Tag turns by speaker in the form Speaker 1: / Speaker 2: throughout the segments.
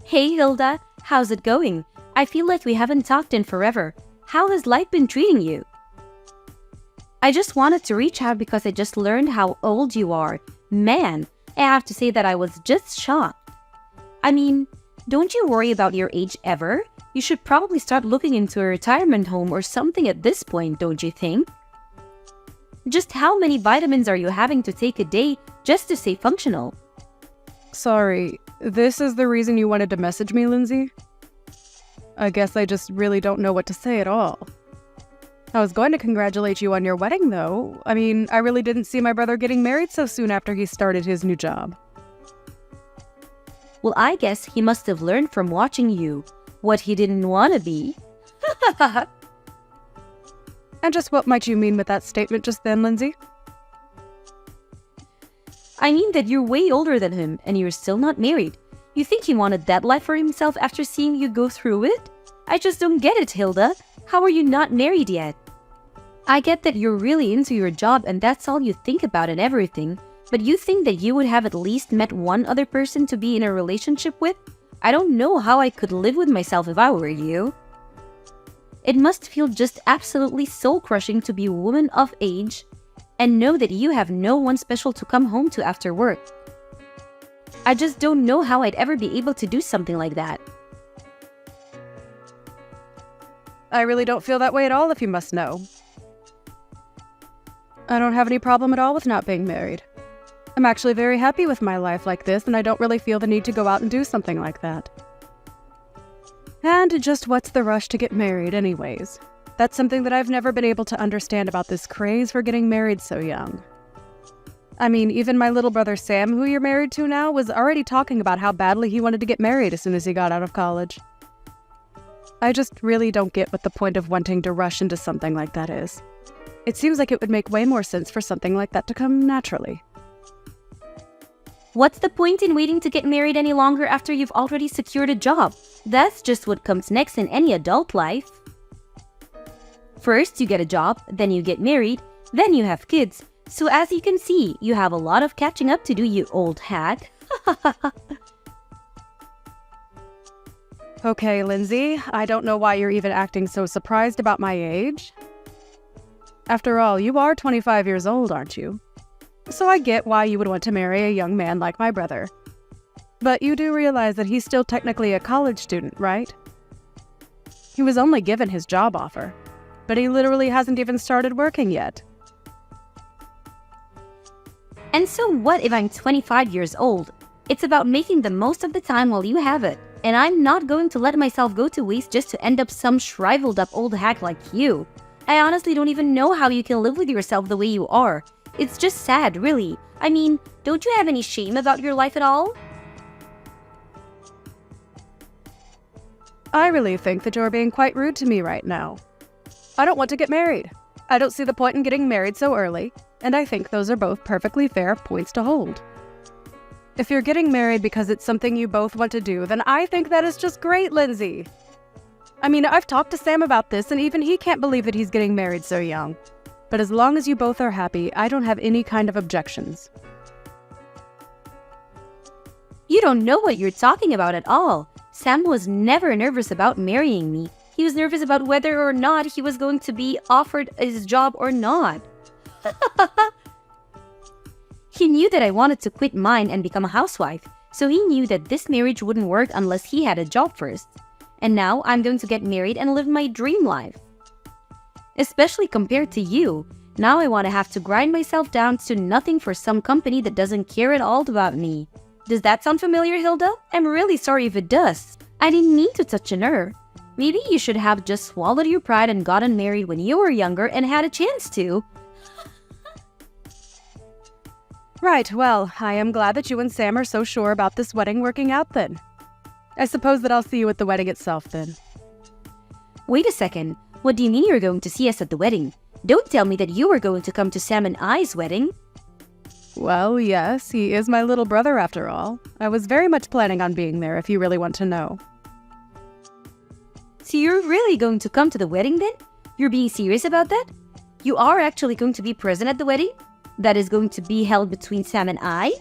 Speaker 1: Hey Hilda, how's it going? I feel like we haven't talked in forever. How has life been treating you? I just wanted to reach out because I just learned how old you are. Man, I have to say that I was just shocked. I mean, don't you worry about your age ever? You should probably start looking into a retirement home or something at this point, don't you think? Just how many vitamins are you having to take a day just to stay functional?
Speaker 2: Sorry, this is the reason you wanted to message me, Lindsay? I guess I just really don't know what to say at all. I was going to congratulate you on your wedding, though. I mean, I really didn't see my brother getting married so soon after he started his new job.
Speaker 1: Well, I guess he must have learned from watching you what he didn't want to be.
Speaker 2: And just what might you mean with that statement just then, Lindsay?
Speaker 1: I mean that you're way older than him and you're still not married. You think he wanted that life for himself after seeing you go through it? I just don't get it, Hilda. How are you not married yet? I get that you're really into your job and that's all you think about and everything, but you think that you would have at least met one other person to be in a relationship with? I don't know how I could live with myself if I were you. It must feel just absolutely soul-crushing to be a woman of age and know that you have no one special to come home to after work. I just don't know how I'd ever be able to do something like that.
Speaker 2: I really don't feel that way at all, if you must know. I don't have any problem at all with not being married. I'm actually very happy with my life like this, and I don't really feel the need to go out and do something like that. And just what's the rush to get married anyways? That's something that I've never been able to understand about this craze for getting married so young. I mean, even my little brother Sam, who you're married to now, was already talking about how badly he wanted to get married as soon as he got out of college. I just really don't get what the point of wanting to rush into something like that is. It seems like it would make way more sense for something like that to come naturally.
Speaker 1: What's the point in waiting to get married any longer after you've already secured a job? That's just what comes next in any adult life. First, you get a job, then you get married, then you have kids. So as you can see, you have a lot of catching up to do, you old hag.
Speaker 2: Okay, Lindsay, I don't know why you're even acting so surprised about my age. After all, you are 25 years old, aren't you? So I get why you would want to marry a young man like my brother. But you do realize that he's still technically a college student, right? He was only given his job offer, but he literally hasn't even started working yet.
Speaker 1: And so what if I'm 25 years old? It's about making the most of the time while you have it. And I'm not going to let myself go to waste just to end up some shriveled up old hack like you. I honestly don't even know how you can live with yourself the way you are. It's just sad, really. I mean, don't you have any shame about your life at all?
Speaker 2: I really think that you're being quite rude to me right now. I don't want to get married. I don't see the point in getting married so early, and I think those are both perfectly fair points to hold. If you're getting married because it's something you both want to do, then I think that is just great, Lindsay. I mean, I've talked to Sam about this, and even he can't believe that he's getting married so young. But as long as you both are happy, I don't have any kind of objections.
Speaker 1: You don't know what you're talking about at all. Sam was never nervous about marrying me. He was nervous about whether or not he was going to be offered his job or not. He knew that I wanted to quit mine and become a housewife, so he knew that this marriage wouldn't work unless he had a job first. And now I'm going to get married and live my dream life. Especially compared to you. Now I want to have to grind myself down to nothing for some company that doesn't care at all about me. Does that sound familiar, Hilda? I'm really sorry if it does. I didn't mean to touch a nerve. Maybe you should have just swallowed your pride and gotten married when you were younger and had a chance to.
Speaker 2: Right, well, I am glad that you and Sam are so sure about this wedding working out then. I suppose that I'll see you at the wedding itself then.
Speaker 1: Wait a second. What do you mean you're going to see us at the wedding? Don't tell me that you were going to come to Sam and I's wedding.
Speaker 2: Well, yes, he is my little brother after all. I was very much planning on being there if you really want to know.
Speaker 1: So you're really going to come to the wedding then? You're being serious about that? You are actually going to be present at the wedding? That is going to be held between Sam and I?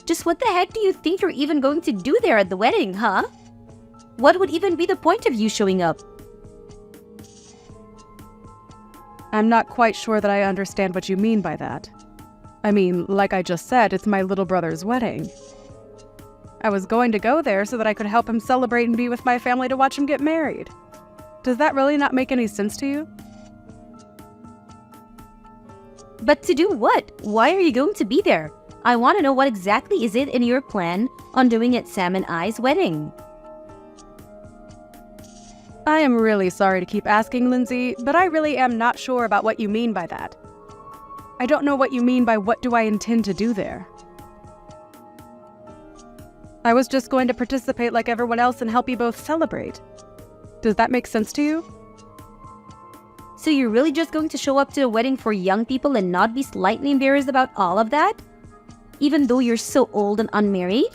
Speaker 1: Just what the heck do you think you're even going to do there at the wedding, huh? What would even be the point of you showing up?
Speaker 2: I'm not quite sure that I understand what you mean by that. I mean, like I just said, it's my little brother's wedding. I was going to go there so that I could help him celebrate and be with my family to watch him get married. Does that really not make any sense to you?
Speaker 1: But to do what? Why are you going to be there? I want to know what exactly is it in your plan on doing at Sam and I's wedding.
Speaker 2: I am really sorry to keep asking, Lindsay, but I really am not sure about what you mean by that. I don't know what you mean by what do I intend to do there. I was just going to participate like everyone else and help you both celebrate. Does that make sense to you?
Speaker 1: So you're really just going to show up to a wedding for young people and not be slightly embarrassed about all of that? Even though you're so old and unmarried?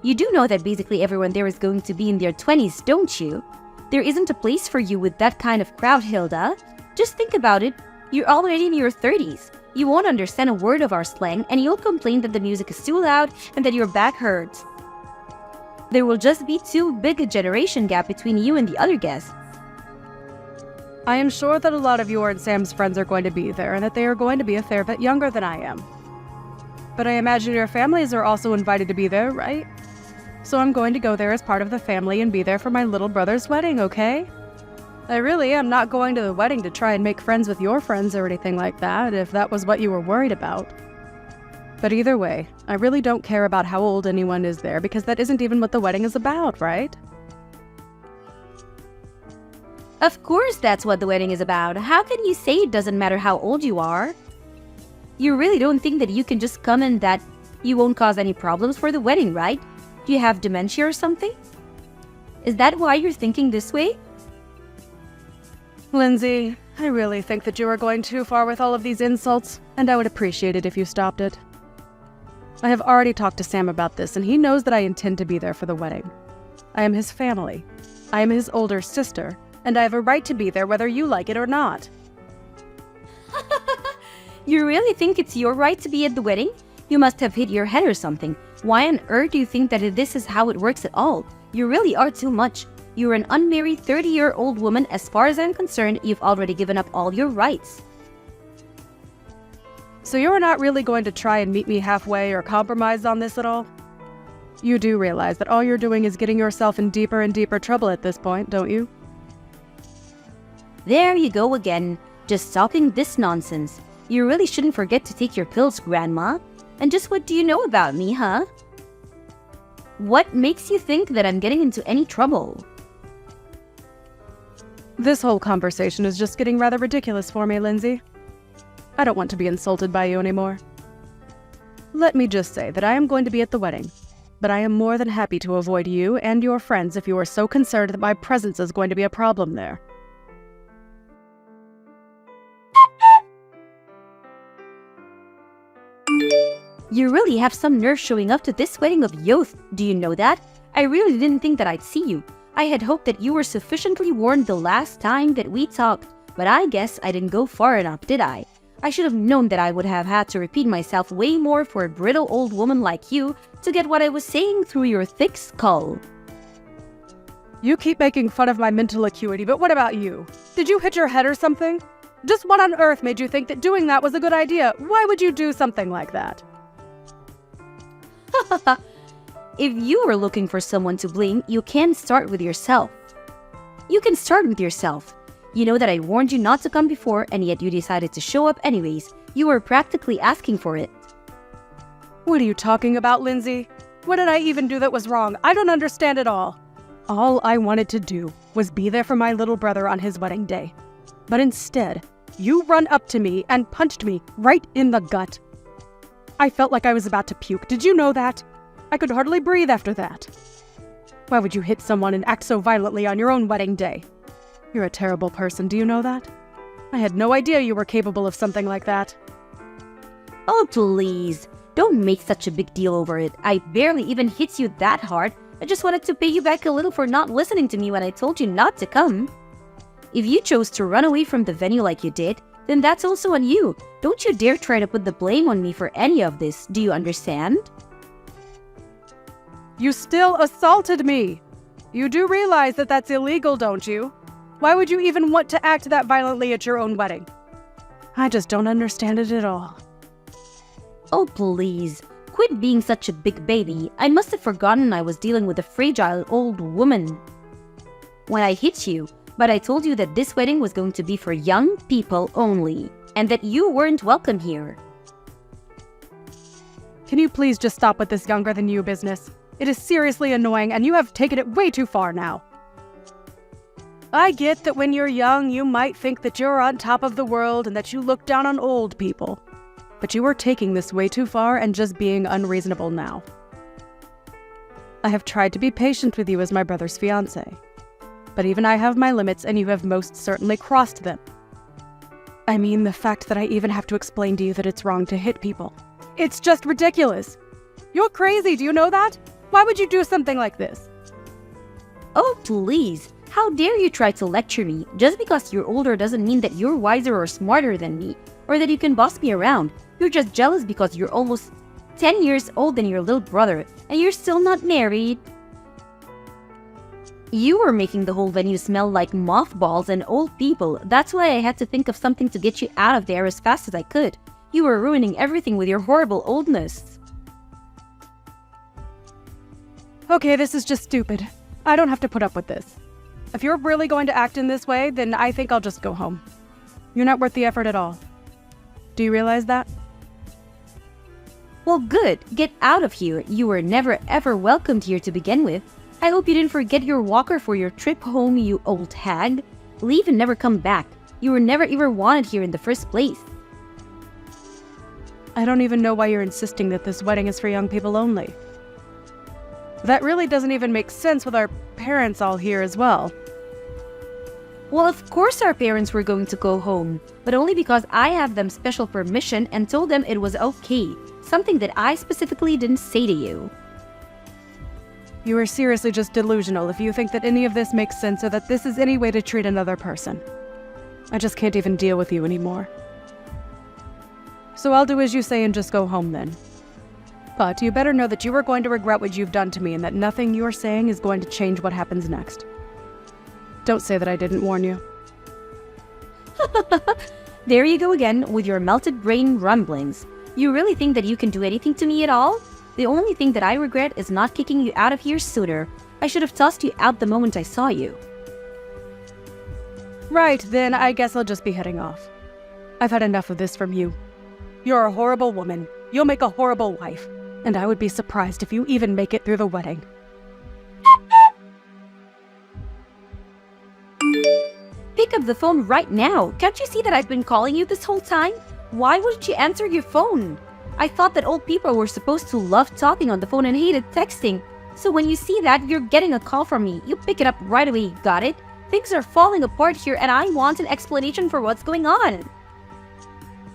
Speaker 1: You do know that basically everyone there is going to be in their 20s, don't you? There isn't a place for you with that kind of crowd, Hilda. Just think about it. You're already in your 30s. You won't understand a word of our slang and you'll complain that the music is too loud and that your back hurts. There will just be too big a generation gap between you and the other guests.
Speaker 2: I am sure that a lot of your and Sam's friends are going to be there and that they are going to be a fair bit younger than I am. But I imagine your families are also invited to be there, right? So I'm going to go there as part of the family and be there for my little brother's wedding, okay? I really am not going to the wedding to try and make friends with your friends or anything like that, if that was what you were worried about. But either way, I really don't care about how old anyone is there because that isn't even what the wedding is about, right?
Speaker 1: Of course that's what the wedding is about. How can you say it doesn't matter how old you are? You really don't think that you can just come and that you won't cause any problems for the wedding, right? Do you have dementia or something? Is that why you're thinking this way?
Speaker 2: Lindsay, I really think that you are going too far with all of these insults, and I would appreciate it if you stopped it. I have already talked to Sam about this, and he knows that I intend to be there for the wedding. I am his family. I am his older sister, and I have a right to be there whether you like it or not.
Speaker 1: You really think it's your right to be at the wedding? You must have hit your head or something. Why on earth do you think that this is how it works at all? You really are too much. You're an unmarried 30-year-old woman. As far as I'm concerned, you've already given up all your rights.
Speaker 2: So you're not really going to try and meet me halfway or compromise on this at all? You do realize that all you're doing is getting yourself in deeper and deeper trouble at this point, don't you?
Speaker 1: There you go again, just talking this nonsense. You really shouldn't forget to take your pills, Grandma. And just what do you know about me, huh? What makes you think that I'm getting into any trouble?
Speaker 2: This whole conversation is just getting rather ridiculous for me, Lindsay. I don't want to be insulted by you anymore. Let me just say that I am going to be at the wedding, but I am more than happy to avoid you and your friends if you are so concerned that my presence is going to be a problem there.
Speaker 1: You really have some nerve showing up to this wedding of youth. Do you know that? I really didn't think that I'd see you. I had hoped that you were sufficiently warned the last time that we talked, but I guess I didn't go far enough, did I? I should have known that I would have had to repeat myself way more for a brittle old woman like you to get what I was saying through your thick skull.
Speaker 2: You keep making fun of my mental acuity, but what about you? Did you hit your head or something? Just what on earth made you think that doing that was a good idea? Why would you do something like that?
Speaker 1: If you were looking for someone to blame, you can start with yourself. You can start with yourself. You know that I warned you not to come before, and yet you decided to show up anyways. You were practically asking for it.
Speaker 2: What are you talking about, Lindsay? What did I even do that was wrong? I don't understand at all. All I wanted to do was be there for my little brother on his wedding day. But instead, you run up to me and punched me right in the gut. I felt like I was about to puke. Did you know that? I could hardly breathe after that. Why would you hit someone and act so violently on your own wedding day? You're a terrible person, do you know that? I had no idea you were capable of something like that.
Speaker 1: Oh, please. Don't make such a big deal over it. I barely even hit you that hard. I just wanted to pay you back a little for not listening to me when I told you not to come. If you chose to run away from the venue like you did, then that's also on you. Don't you dare try to put the blame on me for any of this. Do you understand?
Speaker 2: You still assaulted me! You do realize that that's illegal, don't you? Why would you even want to act that violently at your own wedding? I just don't understand it at all.
Speaker 1: Oh, please. Quit being such a big baby. I must have forgotten I was dealing with a fragile old woman when I hit you, but I told you that this wedding was going to be for young people only, and that you weren't welcome here.
Speaker 2: Can you please just stop with this younger than you business? It is seriously annoying, and you have taken it way too far now. I get that when you're young, you might think that you're on top of the world and that you look down on old people. But you are taking this way too far and just being unreasonable now. I have tried to be patient with you as my brother's fiancé. But even I have my limits, and you have most certainly crossed them. I mean, the fact that I even have to explain to you that it's wrong to hit people. It's just ridiculous. You're crazy, do you know that? Why would you do something like this?
Speaker 1: Oh, please. How dare you try to lecture me? Just because you're older doesn't mean that you're wiser or smarter than me, or that you can boss me around. You're just jealous because you're almost 10 years older than your little brother, and you're still not married. You were making the whole venue smell like mothballs and old people. That's why I had to think of something to get you out of there as fast as I could. You were ruining everything with your horrible oldness.
Speaker 2: Okay, this is just stupid. I don't have to put up with this. If you're really going to act in this way, then I think I'll just go home. You're not worth the effort at all. Do you realize that?
Speaker 1: Well, good. Get out of here. You were never ever welcomed here to begin with. I hope you didn't forget your walker for your trip home, you old hag. Leave and never come back. You were never even wanted here in the first place.
Speaker 2: I don't even know why you're insisting that this wedding is for young people only. That really doesn't even make sense with our parents all here as well.
Speaker 1: Well, of course our parents were going to go home, but only because I have them special permission and told them it was okay, something that I specifically didn't say to you.
Speaker 2: You are seriously just delusional if you think that any of this makes sense or that this is any way to treat another person. I just can't even deal with you anymore. So I'll do as you say and just go home then. But you better know that you are going to regret what you've done to me and that nothing you're saying is going to change what happens next. Don't say that I didn't warn you.
Speaker 1: There you go again with your melted brain rumblings. You really think that you can do anything to me at all? The only thing that I regret is not kicking you out of here sooner. I should have tossed you out the moment I saw you.
Speaker 2: Right, then I guess I'll just be heading off. I've had enough of this from you. You're a horrible woman. You'll make a horrible wife. And I would be surprised if you even make it through the wedding.
Speaker 1: Pick up the phone right now. Can't you see that I've been calling you this whole time? Why wouldn't you answer your phone? I thought that old people were supposed to love talking on the phone and hated texting. So when you see that you're getting a call from me, you pick it up right away, got it? Things are falling apart here and I want an explanation for what's going on.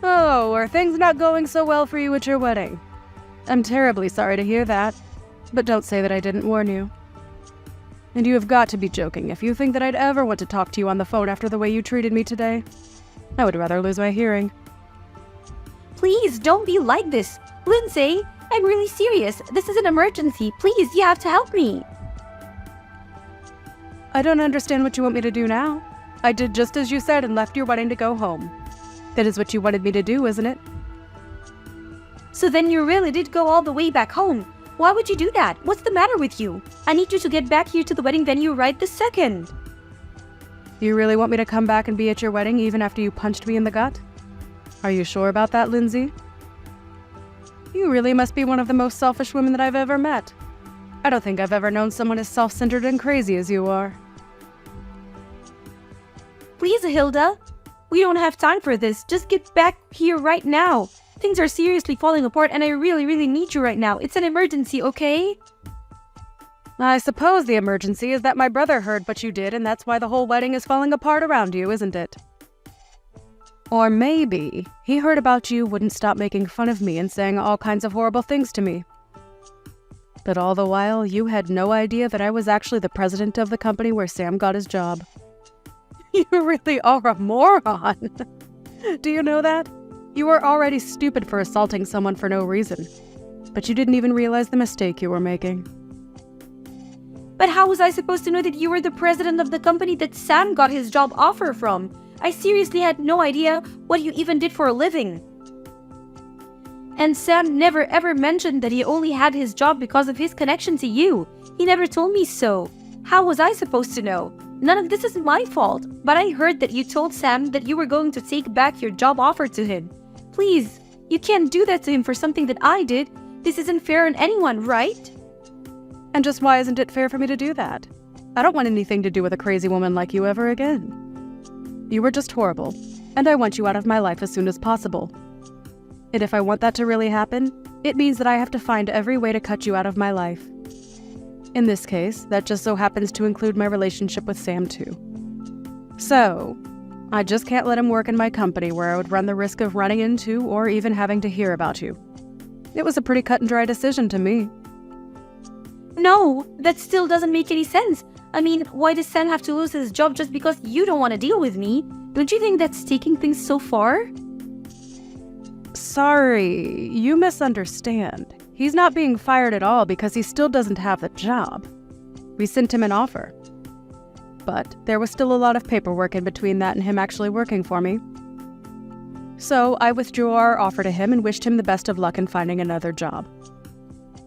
Speaker 2: Oh, are things not going so well for you at your wedding? I'm terribly sorry to hear that, but don't say that I didn't warn you. And you have got to be joking if you think that I'd ever want to talk to you on the phone after the way you treated me today. I would rather lose my hearing.
Speaker 1: Please, don't be like this. Lindsay, I'm really serious. This is an emergency. Please, you have to help me.
Speaker 2: I don't understand what you want me to do now. I did just as you said and left your wedding to go home. That is what you wanted me to do, isn't it?
Speaker 1: So then you really did go all the way back home. Why would you do that? What's the matter with you? I need you to get back here to the wedding venue right this second.
Speaker 2: You really want me to come back and be at your wedding even after you punched me in the gut? Are you sure about that, Lindsay? You really must be one of the most selfish women that I've ever met. I don't think I've ever known someone as self-centered and crazy as you are.
Speaker 1: Please, Hilda. We don't have time for this. Just get back here right now. Things are seriously falling apart and I really, really need you right now. It's an emergency, okay?
Speaker 2: I suppose the emergency is that my brother heard what you did and that's why the whole wedding is falling apart around you, isn't it? Or maybe he heard about you wouldn't stop making fun of me and saying all kinds of horrible things to me. But all the while, you had no idea that I was actually the president of the company where Sam got his job. You really are a moron. Do you know that? You were already stupid for assaulting someone for no reason. But you didn't even realize the mistake you were making.
Speaker 1: But how was I supposed to know that you were the president of the company that Sam got his job offer from? I seriously had no idea what you even did for a living. And Sam never ever mentioned that he only had his job because of his connection to you. He never told me so. How was I supposed to know? None of this is my fault, but I heard that you told Sam that you were going to take back your job offer to him. Please, you can't do that to him for something that I did. This isn't fair on anyone, right?
Speaker 2: And just why isn't it fair for me to do that? I don't want anything to do with a crazy woman like you ever again. You were just horrible, and I want you out of my life as soon as possible. And if I want that to really happen, it means that I have to find every way to cut you out of my life. In this case, that just so happens to include my relationship with Sam too. So, I just can't let him work in my company where I would run the risk of running into or even having to hear about you. It was a pretty cut and dry decision to me.
Speaker 1: No, that still doesn't make any sense. I mean, why does Sam have to lose his job just because you don't want to deal with me? Don't you think that's taking things so far?
Speaker 2: Sorry, you misunderstand. He's not being fired at all because he still doesn't have the job. We sent him an offer. But there was still a lot of paperwork in between that and him actually working for me. So I withdrew our offer to him and wished him the best of luck in finding another job.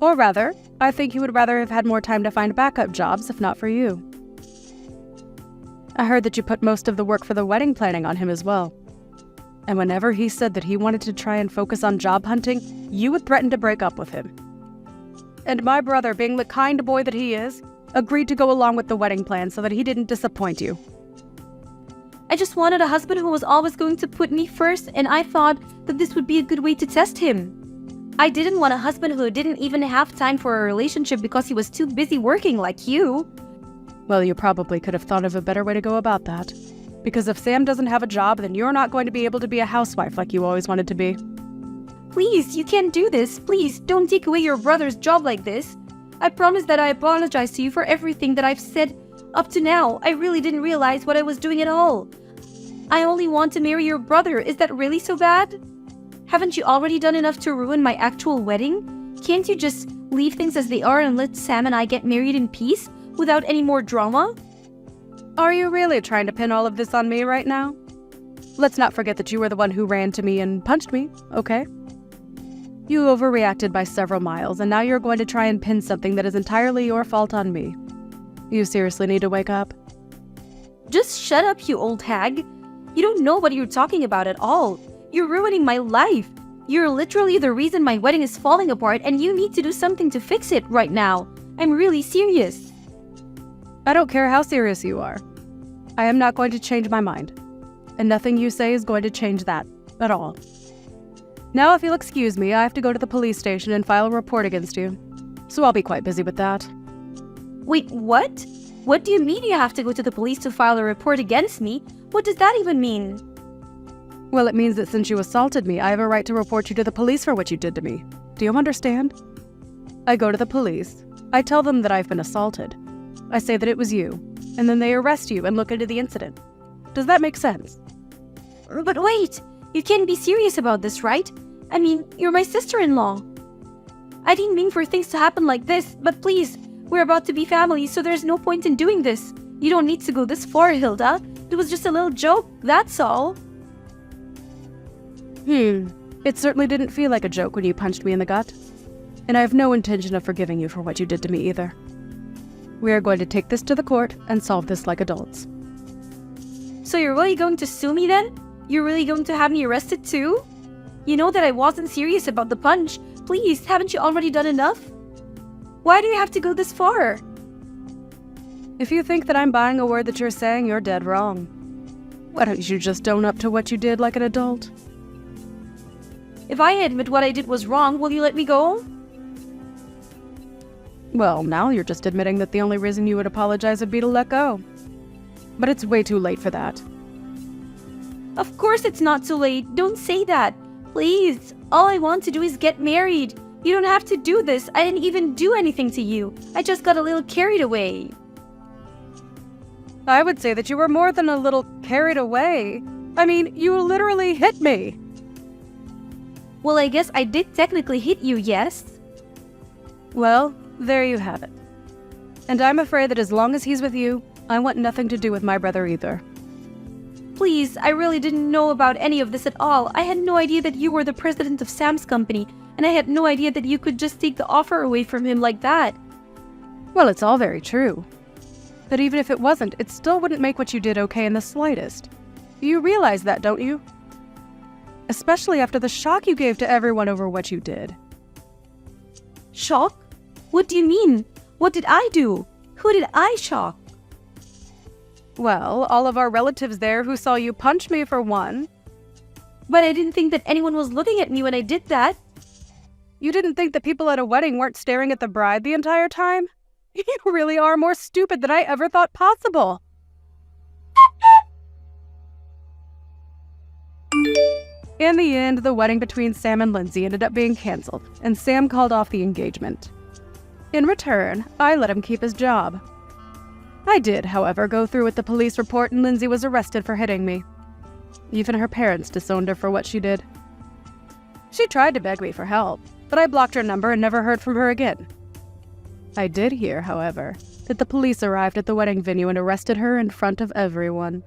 Speaker 2: Or rather, I think he would rather have had more time to find backup jobs if not for you. I heard that you put most of the work for the wedding planning on him as well. And whenever he said that he wanted to try and focus on job hunting, you would threaten to break up with him. And my brother, being the kind boy that he is, agreed to go along with the wedding plan so that he didn't disappoint you.
Speaker 1: I just wanted a husband who was always going to put me first, and I thought that this would be a good way to test him. I didn't want a husband who didn't even have time for a relationship because he was too busy working like you.
Speaker 2: Well, you probably could have thought of a better way to go about that. Because if Sam doesn't have a job, then you're not going to be able to be a housewife like you always wanted to be.
Speaker 1: Please, you can't do this. Please, don't take away your brother's job like this. I promise that I apologize to you for everything that I've said up to now. I really didn't realize what I was doing at all. I only want to marry your brother. Is that really so bad? Haven't you already done enough to ruin my actual wedding? Can't you just leave things as they are and let Sam and I get married in peace without any more drama?
Speaker 2: Are you really trying to pin all of this on me right now? Let's not forget that you were the one who ran to me and punched me, okay? You overreacted by several miles, and now you're going to try and pin something that is entirely your fault on me. You seriously need to wake up.
Speaker 1: Just shut up, you old hag. You don't know what you're talking about at all. You're ruining my life. You're literally the reason my wedding is falling apart, and you need to do something to fix it right now. I'm really serious.
Speaker 2: I don't care how serious you are. I am not going to change my mind. And nothing you say is going to change that at all. Now, if you'll excuse me, I have to go to the police station and file a report against you. So I'll be quite busy with that.
Speaker 1: Wait, what? What do you mean you have to go to the police to file a report against me? What does that even mean?
Speaker 2: Well, it means that since you assaulted me, I have a right to report you to the police for what you did to me. Do you understand? I go to the police. I tell them that I've been assaulted. I say that it was you, and then they arrest you and look into the incident. Does that make sense?
Speaker 1: But wait, you can't be serious about this, right? I mean, you're my sister-in-law. I didn't mean for things to happen like this, but please, we're about to be family, so there's no point in doing this. You don't need to go this far, Hilda. It was just a little joke, that's all.
Speaker 2: It certainly didn't feel like a joke when you punched me in the gut. And I have no intention of forgiving you for what you did to me either. We are going to take this to the court and solve this like adults.
Speaker 1: So you're really going to sue me then? You're really going to have me arrested too? You know that I wasn't serious about the punch. Please, haven't you already done enough? Why do you have to go this far?
Speaker 2: If you think that I'm buying a word that you're saying, you're dead wrong. Why don't you just own up to what you did like an adult?
Speaker 1: If I admit what I did was wrong, will you let me go?
Speaker 2: Well, now you're just admitting that the only reason you would apologize would be to let go. But it's way too late for that.
Speaker 1: Of course it's not too late. Don't say that. Please. All I want to do is get married. You don't have to do this. I didn't even do anything to you. I just got a little carried away.
Speaker 2: I would say that you were more than a little carried away. I mean, you literally hit me.
Speaker 1: Well, I guess I did technically hit you, yes?
Speaker 2: Well, there you have it. And I'm afraid that as long as he's with you, I want nothing to do with my brother either.
Speaker 1: Please, I really didn't know about any of this at all. I had no idea that you were the president of Sam's company, and I had no idea that you could just take the offer away from him like that.
Speaker 2: Well, it's all very true. But even if it wasn't, it still wouldn't make what you did okay in the slightest. You realize that, don't you? Especially after the shock you gave to everyone over what you did.
Speaker 1: Shock? What do you mean? What did I do? Who did I shock?
Speaker 2: Well, all of our relatives there who saw you punch me for one.
Speaker 1: But I didn't think that anyone was looking at me when I did that.
Speaker 2: You didn't think the people at a wedding weren't staring at the bride the entire time? You really are more stupid than I ever thought possible. In the end, the wedding between Sam and Lindsay ended up being canceled, and Sam called off the engagement. In return, I let him keep his job. I did, however, go through with the police report, and Lindsay was arrested for hitting me. Even her parents disowned her for what she did. She tried to beg me for help, but I blocked her number and never heard from her again. I did hear, however, that the police arrived at the wedding venue and arrested her in front of everyone.